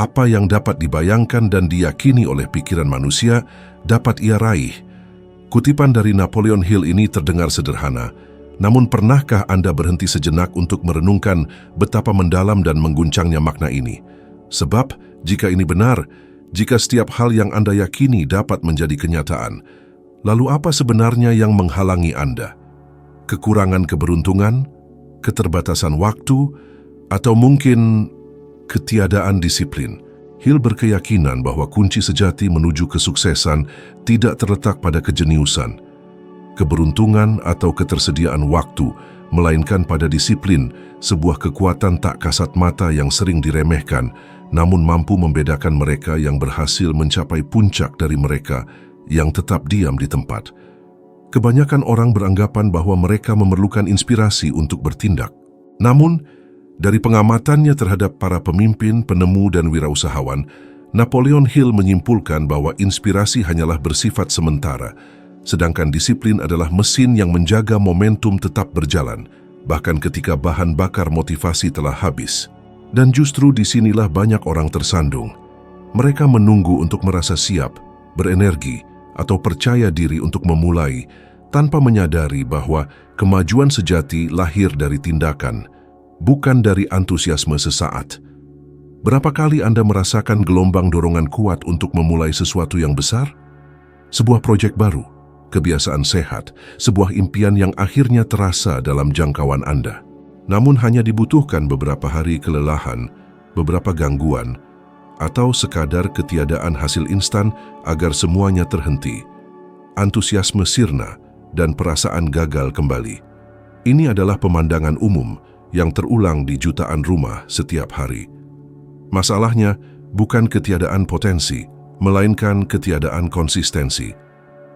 Apa yang dapat dibayangkan dan diyakini oleh pikiran manusia dapat ia raih. Kutipan dari Napoleon Hill ini terdengar sederhana, namun pernahkah Anda berhenti sejenak untuk merenungkan betapa mendalam dan mengguncangnya makna ini? Sebab, jika ini benar, jika setiap hal yang Anda yakini dapat menjadi kenyataan, lalu apa sebenarnya yang menghalangi Anda? Kekurangan keberuntungan, keterbatasan waktu, atau mungkin ketiadaan disiplin? Hill berkeyakinan bahwa kunci sejati menuju kesuksesan tidak terletak pada kejeniusan, keberuntungan atau ketersediaan waktu, melainkan pada disiplin, sebuah kekuatan tak kasat mata yang sering diremehkan, namun mampu membedakan mereka yang berhasil mencapai puncak dari mereka yang tetap diam di tempat. Kebanyakan orang beranggapan bahwa mereka memerlukan inspirasi untuk bertindak. Namun, dari pengamatannya terhadap para pemimpin, penemu, dan wirausahawan, Napoleon Hill menyimpulkan bahwa inspirasi hanyalah bersifat sementara, sedangkan disiplin adalah mesin yang menjaga momentum tetap berjalan, bahkan ketika bahan bakar motivasi telah habis. Dan justru disinilah banyak orang tersandung. Mereka menunggu untuk merasa siap, berenergi, atau percaya diri untuk memulai, tanpa menyadari bahwa kemajuan sejati lahir dari tindakan, bukan dari antusiasme sesaat. Berapa kali Anda merasakan gelombang dorongan kuat untuk memulai sesuatu yang besar? Sebuah proyek baru, kebiasaan sehat, sebuah impian yang akhirnya terasa dalam jangkauan Anda. Namun hanya dibutuhkan beberapa hari kelelahan, beberapa gangguan, atau sekadar ketiadaan hasil instan agar semuanya terhenti. Antusiasme sirna dan perasaan gagal kembali. Ini adalah pemandangan umum yang terulang di jutaan rumah setiap hari. Masalahnya bukan ketiadaan potensi, melainkan ketiadaan konsistensi.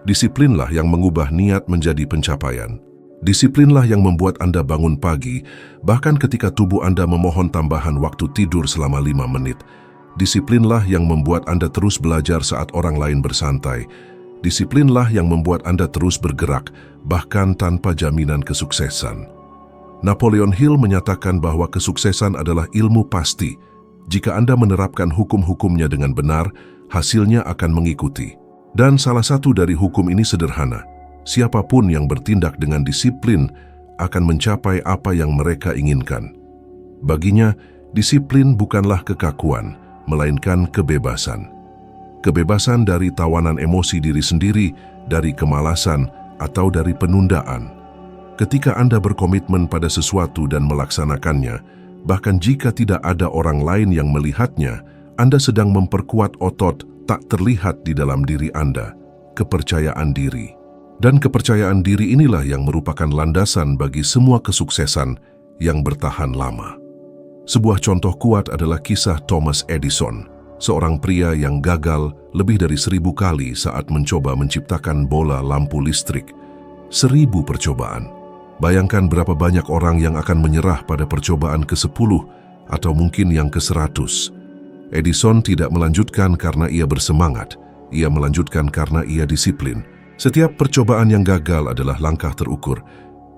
Disiplinlah yang mengubah niat menjadi pencapaian. Disiplinlah yang membuat Anda bangun pagi, bahkan ketika tubuh Anda memohon tambahan waktu tidur selama 5 menit. Disiplinlah yang membuat Anda terus belajar saat orang lain bersantai. Disiplinlah yang membuat Anda terus bergerak, bahkan tanpa jaminan kesuksesan. Napoleon Hill menyatakan bahwa kesuksesan adalah ilmu pasti. Jika Anda menerapkan hukum-hukumnya dengan benar, hasilnya akan mengikuti. Dan salah satu dari hukum ini sederhana. Siapapun yang bertindak dengan disiplin akan mencapai apa yang mereka inginkan. Baginya, disiplin bukanlah kekakuan, melainkan kebebasan. Kebebasan dari tawanan emosi diri sendiri, dari kemalasan, atau dari penundaan. Ketika Anda berkomitmen pada sesuatu dan melaksanakannya, bahkan jika tidak ada orang lain yang melihatnya, Anda sedang memperkuat otot tak terlihat di dalam diri Anda, kepercayaan diri. Dan kepercayaan diri inilah yang merupakan landasan bagi semua kesuksesan yang bertahan lama. Sebuah contoh kuat adalah kisah Thomas Edison, seorang pria yang gagal lebih dari 1000 kali saat mencoba menciptakan bola lampu listrik. 1000 percobaan. Bayangkan berapa banyak orang yang akan menyerah pada percobaan ke-10 atau mungkin yang ke-100. Edison tidak melanjutkan karena ia bersemangat, ia melanjutkan karena ia disiplin. Setiap percobaan yang gagal adalah langkah terukur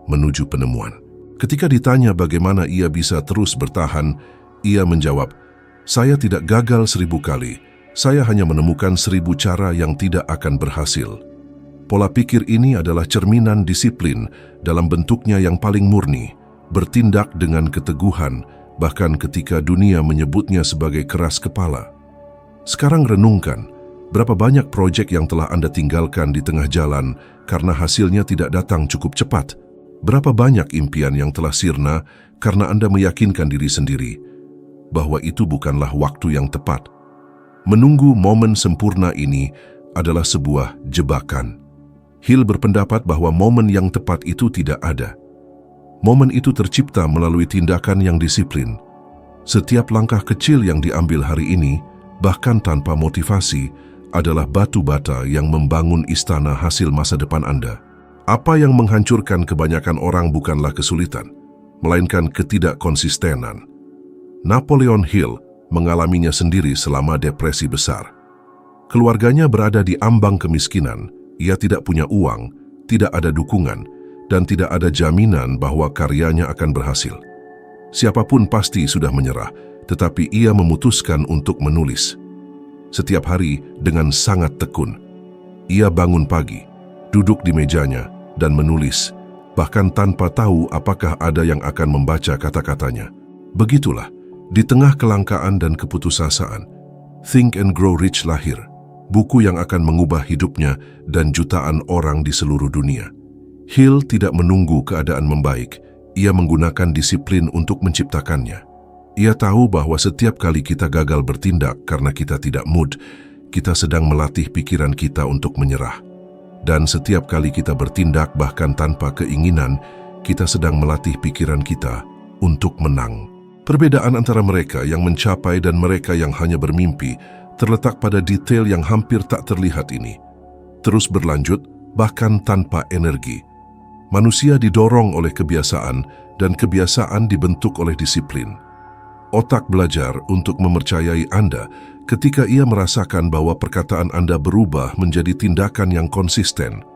menuju penemuan. Ketika ditanya bagaimana ia bisa terus bertahan, ia menjawab, "Saya tidak gagal 1000 kali, saya hanya menemukan 1000 cara yang tidak akan berhasil." Pola pikir ini adalah cerminan disiplin dalam bentuknya yang paling murni, bertindak dengan keteguhan, bahkan ketika dunia menyebutnya sebagai keras kepala. Sekarang renungkan, berapa banyak proyek yang telah Anda tinggalkan di tengah jalan karena hasilnya tidak datang cukup cepat? Berapa banyak impian yang telah sirna karena Anda meyakinkan diri sendiri bahwa itu bukanlah waktu yang tepat? Menunggu momen sempurna ini adalah sebuah jebakan. Hill berpendapat bahwa momen yang tepat itu tidak ada. Momen itu tercipta melalui tindakan yang disiplin. Setiap langkah kecil yang diambil hari ini, bahkan tanpa motivasi, adalah batu bata yang membangun istana hasil masa depan Anda. Apa yang menghancurkan kebanyakan orang bukanlah kesulitan, melainkan ketidakkonsistenan. Napoleon Hill mengalaminya sendiri selama depresi besar. Keluarganya berada di ambang kemiskinan. Ia tidak punya uang, tidak ada dukungan, dan tidak ada jaminan bahwa karyanya akan berhasil. Siapapun pasti sudah menyerah, tetapi ia memutuskan untuk menulis. Setiap hari dengan sangat tekun, ia bangun pagi, duduk di mejanya, dan menulis, bahkan tanpa tahu apakah ada yang akan membaca kata-katanya. Begitulah, di tengah kelangkaan dan keputusasaan, Think and Grow Rich lahir, buku yang akan mengubah hidupnya dan jutaan orang di seluruh dunia. Hill tidak menunggu keadaan membaik, ia menggunakan disiplin untuk menciptakannya. Ia tahu bahwa setiap kali kita gagal bertindak karena kita tidak mood, kita sedang melatih pikiran kita untuk menyerah. Dan setiap kali kita bertindak bahkan tanpa keinginan, kita sedang melatih pikiran kita untuk menang. Perbedaan antara mereka yang mencapai dan mereka yang hanya bermimpi terletak pada detail yang hampir tak terlihat ini. Terus berlanjut, bahkan tanpa energi. Manusia didorong oleh kebiasaan dan kebiasaan dibentuk oleh disiplin. Otak belajar untuk mempercayai Anda ketika ia merasakan bahwa perkataan Anda berubah menjadi tindakan yang konsisten.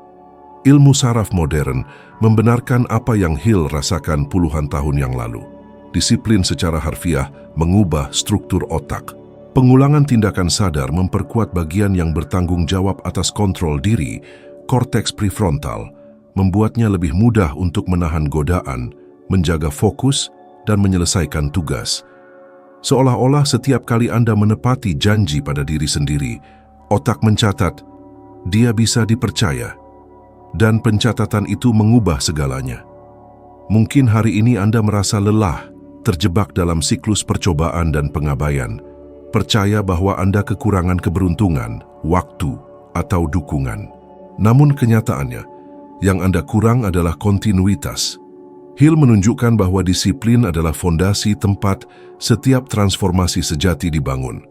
Ilmu saraf modern membenarkan apa yang Hill rasakan puluhan tahun yang lalu. Disiplin secara harfiah mengubah struktur otak. Pengulangan tindakan sadar memperkuat bagian yang bertanggung jawab atas kontrol diri, korteks prefrontal, membuatnya lebih mudah untuk menahan godaan, menjaga fokus, dan menyelesaikan tugas. Seolah-olah setiap kali Anda menepati janji pada diri sendiri, otak mencatat, dia bisa dipercaya. Dan pencatatan itu mengubah segalanya. Mungkin hari ini Anda merasa lelah, terjebak dalam siklus percobaan dan pengabaian. Percaya bahwa Anda kekurangan keberuntungan, waktu, atau dukungan. Namun kenyataannya, yang Anda kurang adalah kontinuitas. Hill menunjukkan bahwa disiplin adalah fondasi tempat setiap transformasi sejati dibangun.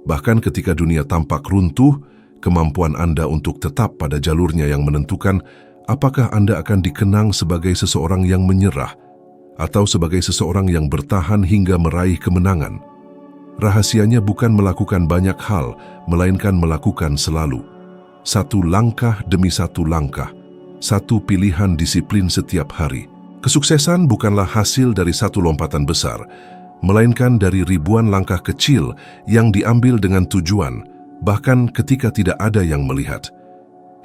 Bahkan ketika dunia tampak runtuh, kemampuan Anda untuk tetap pada jalurnya yang menentukan apakah Anda akan dikenang sebagai seseorang yang menyerah atau sebagai seseorang yang bertahan hingga meraih kemenangan. Rahasianya bukan melakukan banyak hal, melainkan melakukan selalu. Satu langkah demi satu langkah, satu pilihan disiplin setiap hari. Kesuksesan bukanlah hasil dari satu lompatan besar, melainkan dari ribuan langkah kecil yang diambil dengan tujuan, bahkan ketika tidak ada yang melihat.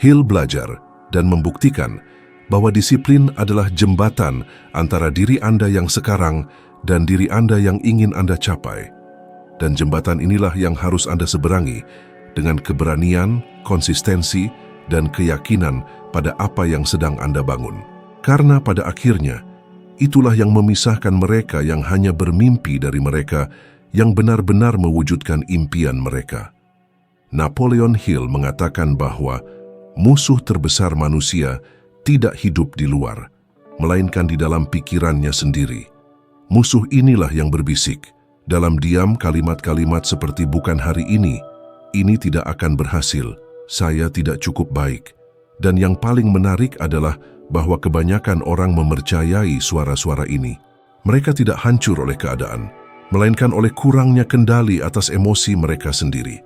Hill belajar dan membuktikan bahwa disiplin adalah jembatan antara diri Anda yang sekarang dan diri Anda yang ingin Anda capai. Dan jembatan inilah yang harus Anda seberangi dengan keberanian, konsistensi, dan keyakinan pada apa yang sedang Anda bangun. Karena pada akhirnya, itulah yang memisahkan mereka yang hanya bermimpi dari mereka yang benar-benar mewujudkan impian mereka. Napoleon Hill mengatakan bahwa musuh terbesar manusia tidak hidup di luar, melainkan di dalam pikirannya sendiri. Musuh inilah yang berbisik, dalam diam kalimat-kalimat seperti bukan hari ini tidak akan berhasil, saya tidak cukup baik. Dan yang paling menarik adalah bahwa kebanyakan orang mempercayai suara-suara ini. Mereka tidak hancur oleh keadaan, melainkan oleh kurangnya kendali atas emosi mereka sendiri.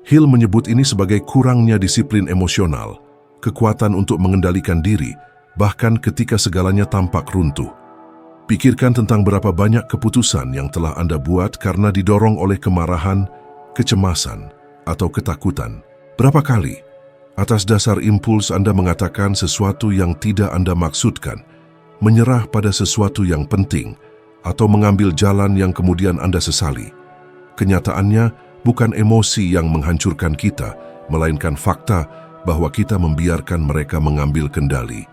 Hill menyebut ini sebagai kurangnya disiplin emosional, kekuatan untuk mengendalikan diri, bahkan ketika segalanya tampak runtuh. Pikirkan tentang berapa banyak keputusan yang telah Anda buat karena didorong oleh kemarahan, kecemasan, atau ketakutan. Berapa kali atas dasar impuls Anda mengatakan sesuatu yang tidak Anda maksudkan, menyerah pada sesuatu yang penting, atau mengambil jalan yang kemudian Anda sesali. Kenyataannya bukan emosi yang menghancurkan kita, melainkan fakta bahwa kita membiarkan mereka mengambil kendali.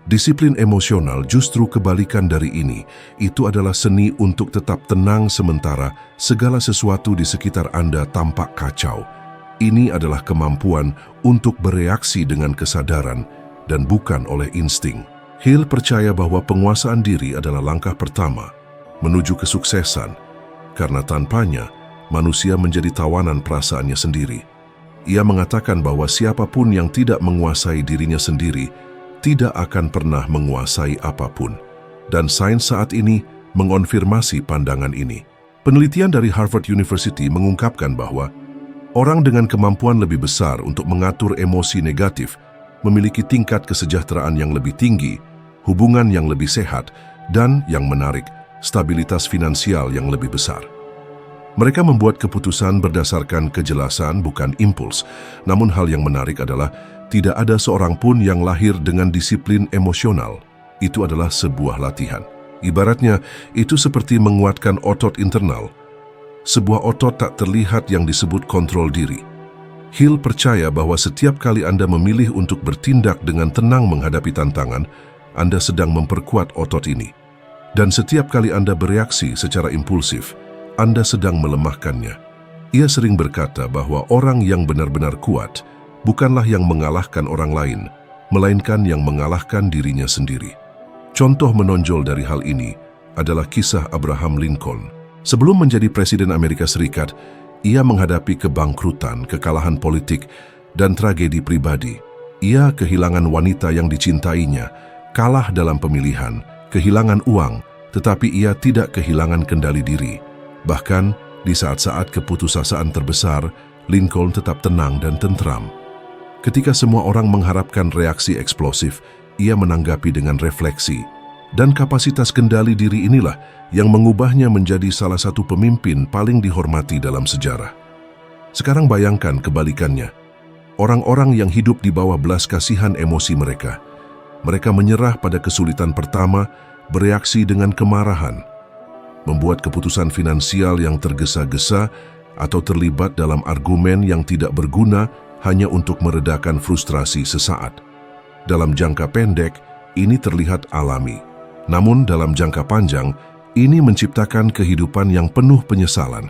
Disiplin emosional justru kebalikan dari ini. Itu adalah seni untuk tetap tenang sementara segala sesuatu di sekitar Anda tampak kacau. Ini adalah kemampuan untuk bereaksi dengan kesadaran dan bukan oleh insting. Hill percaya bahwa penguasaan diri adalah langkah pertama menuju kesuksesan, karena tanpanya manusia menjadi tawanan perasaannya sendiri. Ia mengatakan bahwa siapapun yang tidak menguasai dirinya sendiri tidak akan pernah menguasai apapun. Dan sains saat ini mengonfirmasi pandangan ini. Penelitian dari Harvard University mengungkapkan bahwa orang dengan kemampuan lebih besar untuk mengatur emosi negatif memiliki tingkat kesejahteraan yang lebih tinggi, hubungan yang lebih sehat, dan yang menarik, stabilitas finansial yang lebih besar. Mereka membuat keputusan berdasarkan kejelasan, bukan impuls. Namun hal yang menarik adalah tidak ada seorang pun yang lahir dengan disiplin emosional. Itu adalah sebuah latihan. Ibaratnya, itu seperti menguatkan otot internal. Sebuah otot tak terlihat yang disebut kontrol diri. Hill percaya bahwa setiap kali Anda memilih untuk bertindak dengan tenang menghadapi tantangan, Anda sedang memperkuat otot ini. Dan setiap kali Anda bereaksi secara impulsif, Anda sedang melemahkannya. Ia sering berkata bahwa orang yang benar-benar kuat bukanlah yang mengalahkan orang lain, melainkan yang mengalahkan dirinya sendiri. Contoh menonjol dari hal ini adalah kisah Abraham Lincoln. Sebelum menjadi Presiden Amerika Serikat, ia menghadapi kebangkrutan, kekalahan politik, dan tragedi pribadi. Ia kehilangan wanita yang dicintainya, kalah dalam pemilihan, kehilangan uang, tetapi ia tidak kehilangan kendali diri. Bahkan, di saat-saat keputusasaan terbesar, Lincoln tetap tenang dan tentram. Ketika semua orang mengharapkan reaksi eksplosif, ia menanggapi dengan refleksi. Dan kapasitas kendali diri inilah yang mengubahnya menjadi salah satu pemimpin paling dihormati dalam sejarah. Sekarang bayangkan kebalikannya. Orang-orang yang hidup di bawah belas kasihan emosi mereka. Mereka menyerah pada kesulitan pertama, bereaksi dengan kemarahan, membuat keputusan finansial yang tergesa-gesa atau terlibat dalam argumen yang tidak berguna hanya untuk meredakan frustrasi sesaat. Dalam jangka pendek, ini terlihat alami. Namun dalam jangka panjang, ini menciptakan kehidupan yang penuh penyesalan.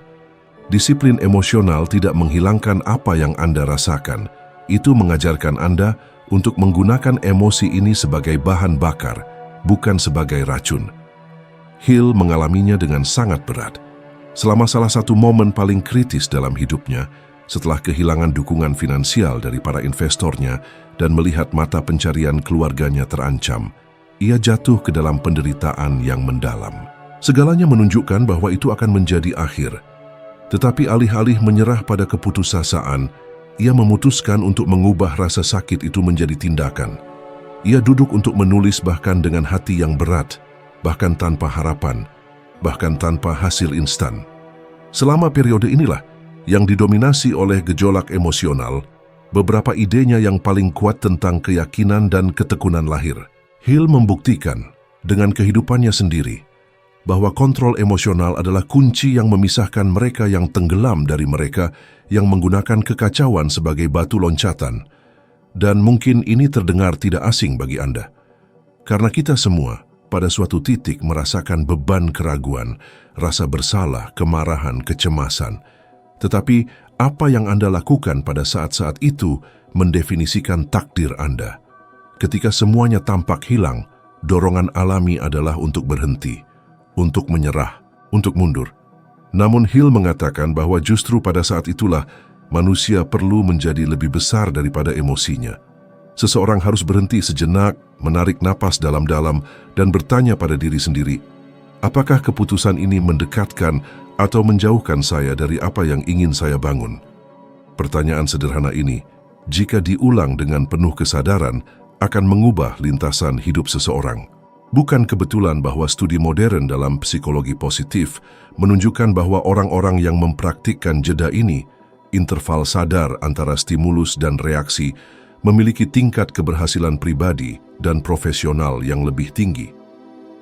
Disiplin emosional tidak menghilangkan apa yang Anda rasakan. Itu mengajarkan Anda untuk menggunakan emosi ini sebagai bahan bakar, bukan sebagai racun. Hill mengalaminya dengan sangat berat. Selama salah satu momen paling kritis dalam hidupnya, setelah kehilangan dukungan finansial dari para investornya dan melihat mata pencarian keluarganya terancam, ia jatuh ke dalam penderitaan yang mendalam. Segalanya menunjukkan bahwa itu akan menjadi akhir. Tetapi alih-alih menyerah pada keputusasaan, ia memutuskan untuk mengubah rasa sakit itu menjadi tindakan. Ia duduk untuk menulis bahkan dengan hati yang berat, bahkan tanpa harapan, bahkan tanpa hasil instan. Selama periode inilah yang didominasi oleh gejolak emosional, beberapa idenya yang paling kuat tentang keyakinan dan ketekunan lahir. Hill membuktikan dengan kehidupannya sendiri bahwa kontrol emosional adalah kunci yang memisahkan mereka yang tenggelam dari mereka yang menggunakan kekacauan sebagai batu loncatan. Dan mungkin ini terdengar tidak asing bagi Anda. Karena kita semua pada suatu titik merasakan beban keraguan, rasa bersalah, kemarahan, kecemasan. Tetapi apa yang Anda lakukan pada saat-saat itu mendefinisikan takdir Anda. Ketika semuanya tampak hilang, dorongan alami adalah untuk berhenti, untuk menyerah, untuk mundur. Namun Hill mengatakan bahwa justru pada saat itulah manusia perlu menjadi lebih besar daripada emosinya. Seseorang harus berhenti sejenak, menarik napas dalam-dalam, dan bertanya pada diri sendiri, apakah keputusan ini mendekatkan atau menjauhkan saya dari apa yang ingin saya bangun? Pertanyaan sederhana ini, jika diulang dengan penuh kesadaran, akan mengubah lintasan hidup seseorang. Bukan kebetulan bahwa studi modern dalam psikologi positif menunjukkan bahwa orang-orang yang mempraktikkan jeda ini, interval sadar antara stimulus dan reaksi, memiliki tingkat keberhasilan pribadi dan profesional yang lebih tinggi.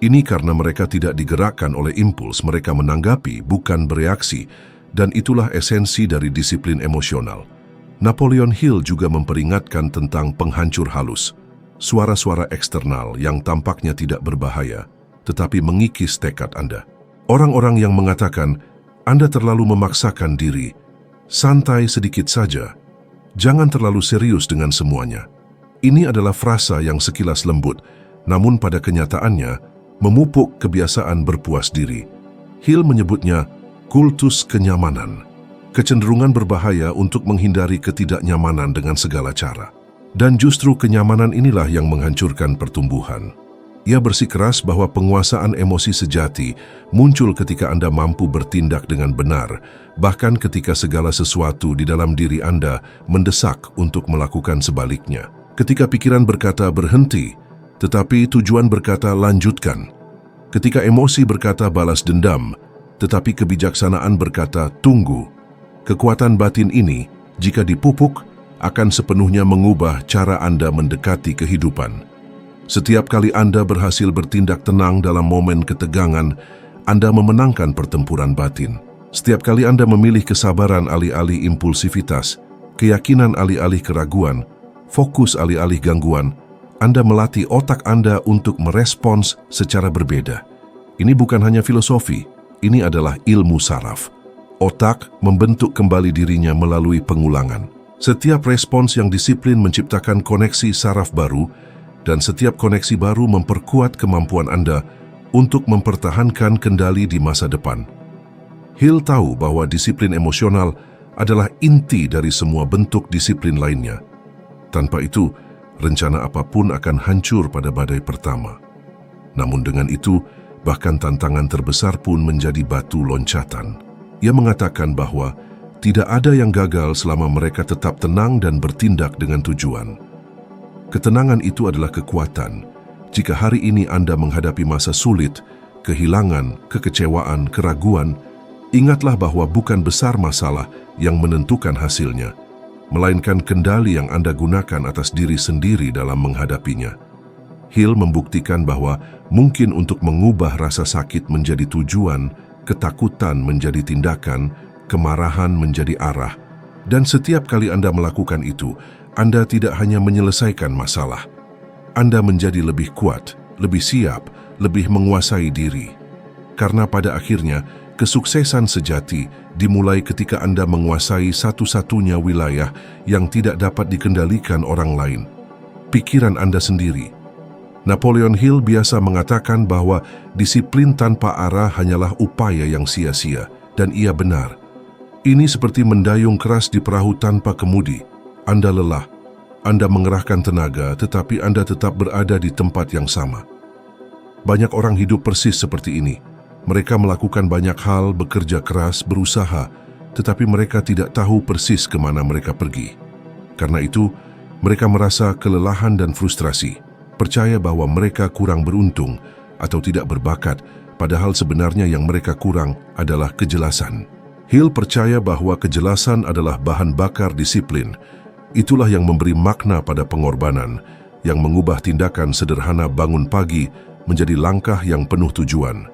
Ini karena mereka tidak digerakkan oleh impuls, mereka menanggapi, bukan bereaksi, dan itulah esensi dari disiplin emosional. Napoleon Hill juga memperingatkan tentang penghancur halus, suara-suara eksternal yang tampaknya tidak berbahaya, tetapi mengikis tekad Anda. Orang-orang yang mengatakan, Anda terlalu memaksakan diri, santai sedikit saja, jangan terlalu serius dengan semuanya. Ini adalah frasa yang sekilas lembut, namun pada kenyataannya memupuk kebiasaan berpuas diri. Hill menyebutnya kultus kenyamanan, kecenderungan berbahaya untuk menghindari ketidaknyamanan dengan segala cara. Dan justru kenyamanan inilah yang menghancurkan pertumbuhan. Ia bersikeras bahwa penguasaan emosi sejati muncul ketika Anda mampu bertindak dengan benar, bahkan ketika segala sesuatu di dalam diri Anda mendesak untuk melakukan sebaliknya. Ketika pikiran berkata berhenti, tetapi tujuan berkata lanjutkan. Ketika emosi berkata balas dendam, Tetapi kebijaksanaan berkata, tunggu. Kekuatan batin ini, jika dipupuk, akan sepenuhnya mengubah cara Anda mendekati kehidupan. Setiap kali Anda berhasil bertindak tenang dalam momen ketegangan, Anda memenangkan pertempuran batin. Setiap kali Anda memilih kesabaran alih-alih impulsivitas, keyakinan alih-alih keraguan, fokus alih-alih gangguan, Anda melatih otak Anda untuk merespons secara berbeda. Ini bukan hanya filosofi, ini adalah ilmu saraf. Otak membentuk kembali dirinya melalui pengulangan. Setiap respons yang disiplin menciptakan koneksi saraf baru, dan setiap koneksi baru memperkuat kemampuan Anda untuk mempertahankan kendali di masa depan. Hill tahu bahwa disiplin emosional adalah inti dari semua bentuk disiplin lainnya. Tanpa itu, rencana apapun akan hancur pada badai pertama. Namun dengan itu, bahkan tantangan terbesar pun menjadi batu loncatan. Ia mengatakan bahwa tidak ada yang gagal selama mereka tetap tenang dan bertindak dengan tujuan. Ketenangan itu adalah kekuatan. Jika hari ini Anda menghadapi masa sulit, kehilangan, kekecewaan, keraguan, ingatlah bahwa bukan besar masalah yang menentukan hasilnya, melainkan kendali yang Anda gunakan atas diri sendiri dalam menghadapinya. Hill membuktikan bahwa mungkin untuk mengubah rasa sakit menjadi tujuan, ketakutan menjadi tindakan, kemarahan menjadi arah. Dan setiap kali Anda melakukan itu, Anda tidak hanya menyelesaikan masalah. Anda menjadi lebih kuat, lebih siap, lebih menguasai diri. Karena pada akhirnya, kesuksesan sejati dimulai ketika Anda menguasai satu-satunya wilayah yang tidak dapat dikendalikan orang lain, pikiran Anda sendiri. Napoleon Hill biasa mengatakan bahwa disiplin tanpa arah hanyalah upaya yang sia-sia, dan ia benar. Ini seperti mendayung keras di perahu tanpa kemudi. Anda lelah, Anda mengerahkan tenaga, tetapi Anda tetap berada di tempat yang sama. Banyak orang hidup persis seperti ini. Mereka melakukan banyak hal, bekerja keras, berusaha, tetapi mereka tidak tahu persis kemana mereka pergi. Karena itu, mereka merasa kelelahan dan frustrasi. Percaya bahwa mereka kurang beruntung atau tidak berbakat, padahal sebenarnya yang mereka kurang adalah kejelasan. Hill percaya bahwa kejelasan adalah bahan bakar disiplin. Itulah yang memberi makna pada pengorbanan, yang mengubah tindakan sederhana bangun pagi menjadi langkah yang penuh tujuan.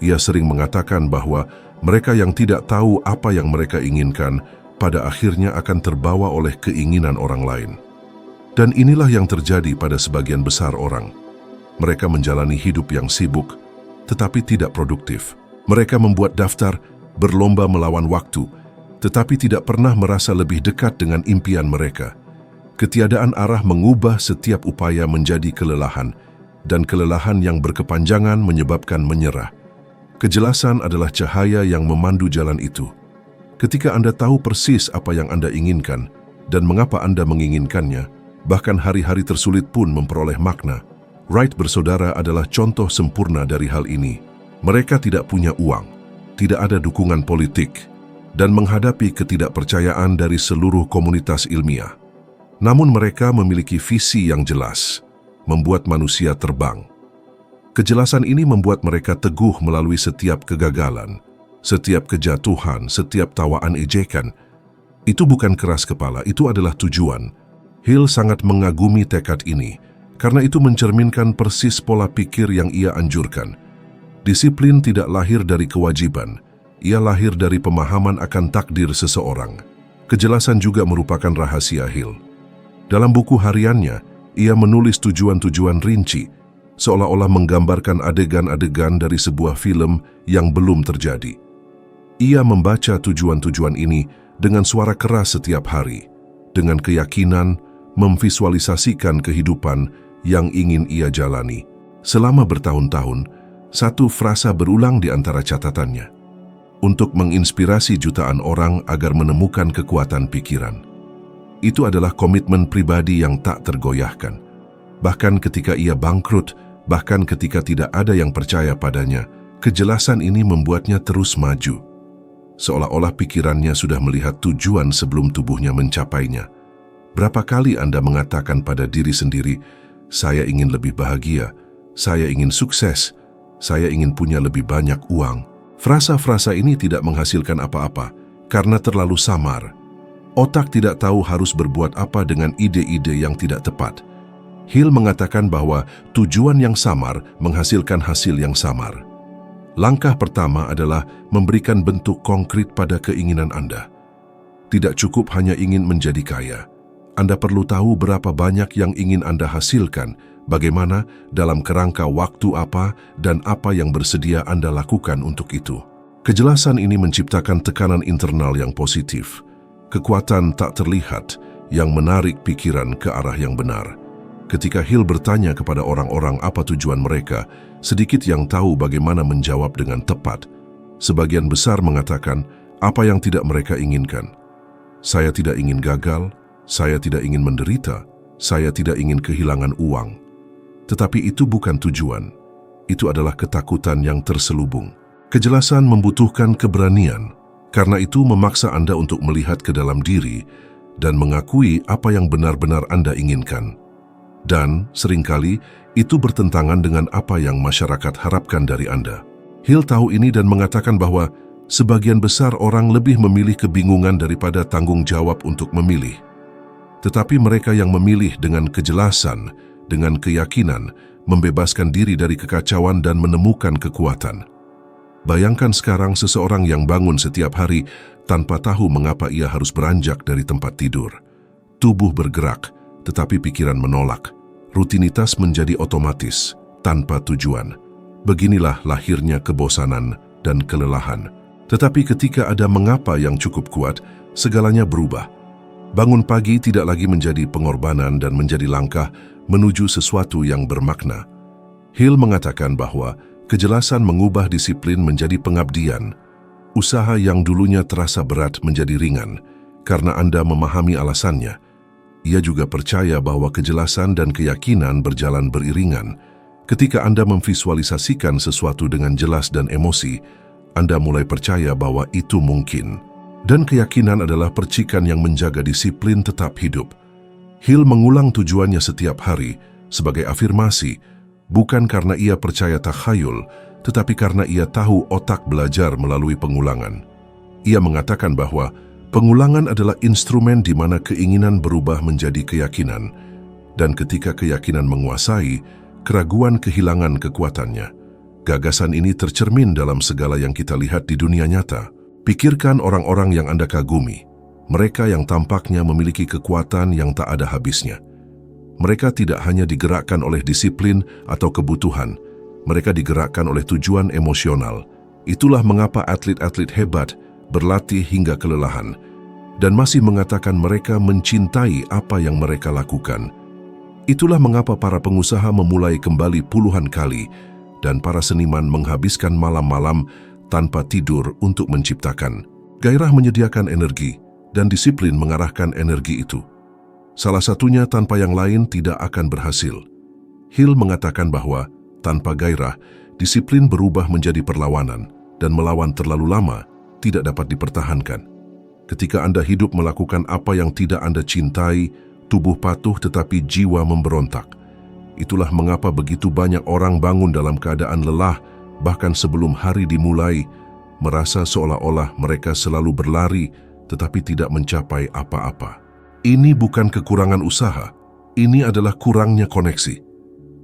Ia sering mengatakan bahwa mereka yang tidak tahu apa yang mereka inginkan, pada akhirnya akan terbawa oleh keinginan orang lain. Dan inilah yang terjadi pada sebagian besar orang. Mereka menjalani hidup yang sibuk, tetapi tidak produktif. Mereka membuat daftar, berlomba melawan waktu, tetapi tidak pernah merasa lebih dekat dengan impian mereka. Ketiadaan arah mengubah setiap upaya menjadi kelelahan, dan kelelahan yang berkepanjangan menyebabkan menyerah. Kejelasan adalah cahaya yang memandu jalan itu. Ketika Anda tahu persis apa yang Anda inginkan, dan mengapa Anda menginginkannya, bahkan hari-hari tersulit pun memperoleh makna. Wright bersaudara adalah contoh sempurna dari hal ini. Mereka tidak punya uang, tidak ada dukungan politik, dan menghadapi ketidakpercayaan dari seluruh komunitas ilmiah. Namun mereka memiliki visi yang jelas, membuat manusia terbang. Kejelasan ini membuat mereka teguh melalui setiap kegagalan, setiap kejatuhan, setiap tawaan ejekan. Itu bukan keras kepala, itu adalah tujuan. Hill sangat mengagumi tekad ini, karena itu mencerminkan persis pola pikir yang ia anjurkan. Disiplin tidak lahir dari kewajiban, ia lahir dari pemahaman akan takdir seseorang. Kejelasan juga merupakan rahasia Hill. Dalam buku hariannya, ia menulis tujuan-tujuan rinci, seolah-olah menggambarkan adegan-adegan dari sebuah film yang belum terjadi. Ia membaca tujuan-tujuan ini dengan suara keras setiap hari, dengan keyakinan, memvisualisasikan kehidupan yang ingin ia jalani. Selama bertahun-tahun, satu frasa berulang di antara catatannya, untuk menginspirasi jutaan orang agar menemukan kekuatan pikiran. Itu adalah komitmen pribadi yang tak tergoyahkan. Bahkan ketika ia bangkrut, bahkan ketika tidak ada yang percaya padanya, kejelasan ini membuatnya terus maju. Seolah-olah pikirannya sudah melihat tujuan sebelum tubuhnya mencapainya. Berapa kali Anda mengatakan pada diri sendiri, saya ingin lebih bahagia, saya ingin sukses, saya ingin punya lebih banyak uang. Frasa-frasa ini tidak menghasilkan apa-apa karena terlalu samar. Otak tidak tahu harus berbuat apa dengan ide-ide yang tidak tepat. Hill mengatakan bahwa tujuan yang samar menghasilkan hasil yang samar. Langkah pertama adalah memberikan bentuk konkret pada keinginan Anda. Tidak cukup hanya ingin menjadi kaya. Anda perlu tahu berapa banyak yang ingin Anda hasilkan, bagaimana, dalam kerangka waktu apa, dan apa yang bersedia Anda lakukan untuk itu. Kejelasan ini menciptakan tekanan internal yang positif, kekuatan tak terlihat yang menarik pikiran ke arah yang benar. Ketika Hill bertanya kepada orang-orang apa tujuan mereka, sedikit yang tahu bagaimana menjawab dengan tepat. Sebagian besar mengatakan apa yang tidak mereka inginkan. Saya tidak ingin gagal, saya tidak ingin menderita, saya tidak ingin kehilangan uang. Tetapi itu bukan tujuan. Itu adalah ketakutan yang terselubung. Kejelasan membutuhkan keberanian. Karena itu memaksa Anda untuk melihat ke dalam diri dan mengakui apa yang benar-benar Anda inginkan. Dan seringkali itu bertentangan dengan apa yang masyarakat harapkan dari Anda. Hill tahu ini dan mengatakan bahwa sebagian besar orang lebih memilih kebingungan daripada tanggung jawab untuk memilih. Tetapi mereka yang memilih dengan kejelasan, dengan keyakinan, membebaskan diri dari kekacauan dan menemukan kekuatan. Bayangkan sekarang seseorang yang bangun setiap hari tanpa tahu mengapa ia harus beranjak dari tempat tidur. Tubuh bergerak, tetapi pikiran menolak. Rutinitas menjadi otomatis, tanpa tujuan. Beginilah lahirnya kebosanan dan kelelahan. Tetapi ketika ada mengapa yang cukup kuat, segalanya berubah. Bangun pagi tidak lagi menjadi pengorbanan dan menjadi langkah menuju sesuatu yang bermakna. Hill mengatakan bahwa kejelasan mengubah disiplin menjadi pengabdian. Usaha yang dulunya terasa berat menjadi ringan karena Anda memahami alasannya. Ia juga percaya bahwa kejelasan dan keyakinan berjalan beriringan. Ketika Anda memvisualisasikan sesuatu dengan jelas dan emosi, Anda mulai percaya bahwa itu mungkin. Dan keyakinan adalah percikan yang menjaga disiplin tetap hidup. Hill mengulang tujuannya setiap hari sebagai afirmasi, bukan karena ia percaya takhayul, tetapi karena ia tahu otak belajar melalui pengulangan. Ia mengatakan bahwa pengulangan adalah instrumen di mana keinginan berubah menjadi keyakinan, dan ketika keyakinan menguasai, keraguan kehilangan kekuatannya. Gagasan ini tercermin dalam segala yang kita lihat di dunia nyata. Pikirkan orang-orang yang Anda kagumi, mereka yang tampaknya memiliki kekuatan yang tak ada habisnya. Mereka tidak hanya digerakkan oleh disiplin atau kebutuhan, mereka digerakkan oleh tujuan emosional. Itulah mengapa atlet-atlet hebat berlatih hingga kelelahan, dan masih mengatakan mereka mencintai apa yang mereka lakukan. Itulah mengapa para pengusaha memulai kembali puluhan kali, dan para seniman menghabiskan malam-malam tanpa tidur untuk menciptakan. Gairah menyediakan energi, dan disiplin mengarahkan energi itu. Salah satunya tanpa yang lain tidak akan berhasil. Hill mengatakan bahwa tanpa gairah, disiplin berubah menjadi perlawanan, dan melawan terlalu lama tidak dapat dipertahankan. Ketika Anda hidup melakukan apa yang tidak Anda cintai, tubuh patuh tetapi jiwa memberontak. Itulah mengapa begitu banyak orang bangun dalam keadaan lelah, bahkan sebelum hari dimulai, merasa seolah-olah mereka selalu berlari tetapi tidak mencapai apa-apa. Ini bukan kekurangan usaha, ini adalah kurangnya koneksi.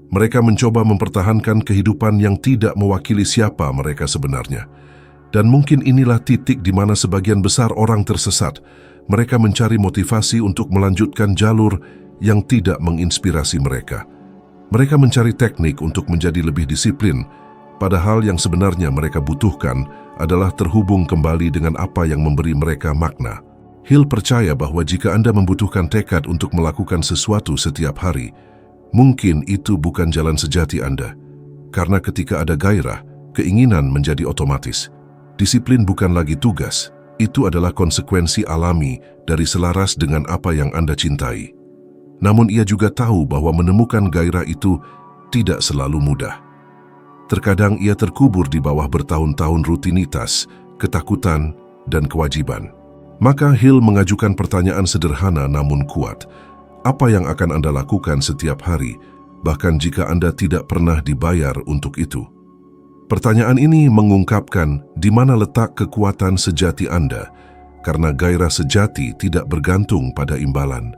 Mereka mencoba mempertahankan kehidupan yang tidak mewakili siapa mereka sebenarnya. Dan mungkin inilah titik di mana sebagian besar orang tersesat. Mereka mencari motivasi untuk melanjutkan jalur yang tidak menginspirasi mereka. Mereka mencari teknik untuk menjadi lebih disiplin, padahal yang sebenarnya mereka butuhkan adalah terhubung kembali dengan apa yang memberi mereka makna. Hill percaya bahwa jika Anda membutuhkan tekad untuk melakukan sesuatu setiap hari, mungkin itu bukan jalan sejati Anda. Karena ketika ada gairah, keinginan menjadi otomatis. Disiplin bukan lagi tugas, itu adalah konsekuensi alami dari selaras dengan apa yang Anda cintai. Namun ia juga tahu bahwa menemukan gairah itu tidak selalu mudah. Terkadang ia terkubur di bawah bertahun-tahun rutinitas, ketakutan, dan kewajiban. Maka Hill mengajukan pertanyaan sederhana namun kuat. Apa yang akan Anda lakukan setiap hari, bahkan jika Anda tidak pernah dibayar untuk itu? Pertanyaan ini mengungkapkan di mana letak kekuatan sejati Anda, karena gairah sejati tidak bergantung pada imbalan.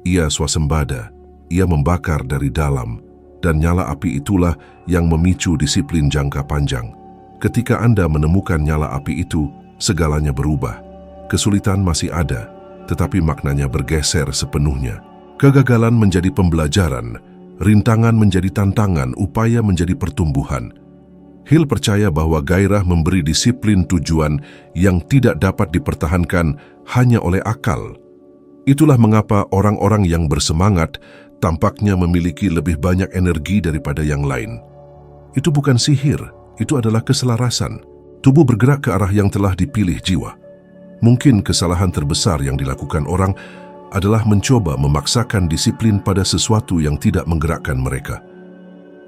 Ia swasembada, ia membakar dari dalam, dan nyala api itulah yang memicu disiplin jangka panjang. Ketika Anda menemukan nyala api itu, segalanya berubah. Kesulitan masih ada, tetapi maknanya bergeser sepenuhnya. Kegagalan menjadi pembelajaran, rintangan menjadi tantangan, upaya menjadi pertumbuhan. Hill percaya bahwa gairah memberi disiplin tujuan yang tidak dapat dipertahankan hanya oleh akal. Itulah mengapa orang-orang yang bersemangat tampaknya memiliki lebih banyak energi daripada yang lain. Itu bukan sihir, itu adalah keselarasan. Tubuh bergerak ke arah yang telah dipilih jiwa. Mungkin kesalahan terbesar yang dilakukan orang adalah mencoba memaksakan disiplin pada sesuatu yang tidak menggerakkan mereka.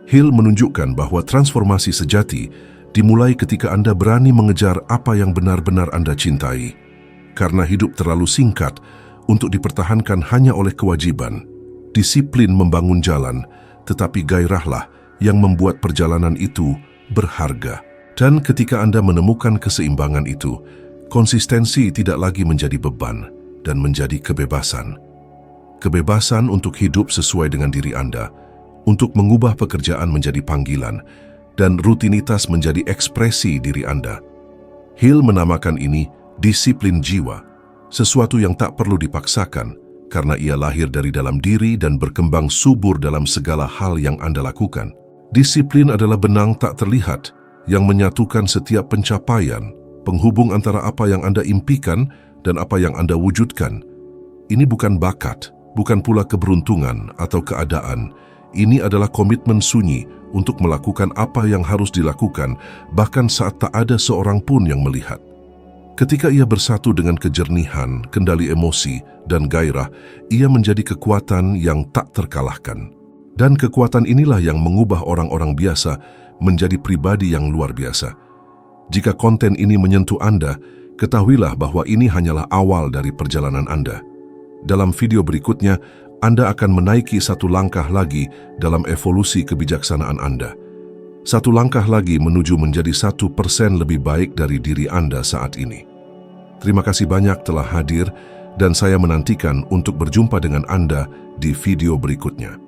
Hill menunjukkan bahwa transformasi sejati dimulai ketika Anda berani mengejar apa yang benar-benar Anda cintai. Karena hidup terlalu singkat untuk dipertahankan hanya oleh kewajiban. Disiplin membangun jalan, tetapi gairahlah yang membuat perjalanan itu berharga. Dan ketika Anda menemukan keseimbangan itu, konsistensi tidak lagi menjadi beban dan menjadi kebebasan. Kebebasan untuk hidup sesuai dengan diri Anda, untuk mengubah pekerjaan menjadi panggilan, dan rutinitas menjadi ekspresi diri Anda. Hill menamakan ini disiplin jiwa, sesuatu yang tak perlu dipaksakan, karena ia lahir dari dalam diri dan berkembang subur dalam segala hal yang Anda lakukan. Disiplin adalah benang tak terlihat yang menyatukan setiap pencapaian, penghubung antara apa yang Anda impikan dan apa yang Anda wujudkan. Ini bukan bakat, bukan pula keberuntungan atau keadaan. Ini adalah komitmen sunyi untuk melakukan apa yang harus dilakukan, bahkan saat tak ada seorang pun yang melihat. Ketika ia bersatu dengan kejernihan, kendali emosi, dan gairah, ia menjadi kekuatan yang tak terkalahkan. Dan kekuatan inilah yang mengubah orang-orang biasa menjadi pribadi yang luar biasa. Jika konten ini menyentuh Anda, ketahuilah bahwa ini hanyalah awal dari perjalanan Anda. Dalam video berikutnya, Anda akan menaiki satu langkah lagi dalam evolusi kebijaksanaan Anda. Satu langkah lagi menuju menjadi 1% lebih baik dari diri Anda saat ini. Terima kasih banyak telah hadir dan saya menantikan untuk berjumpa dengan Anda di video berikutnya.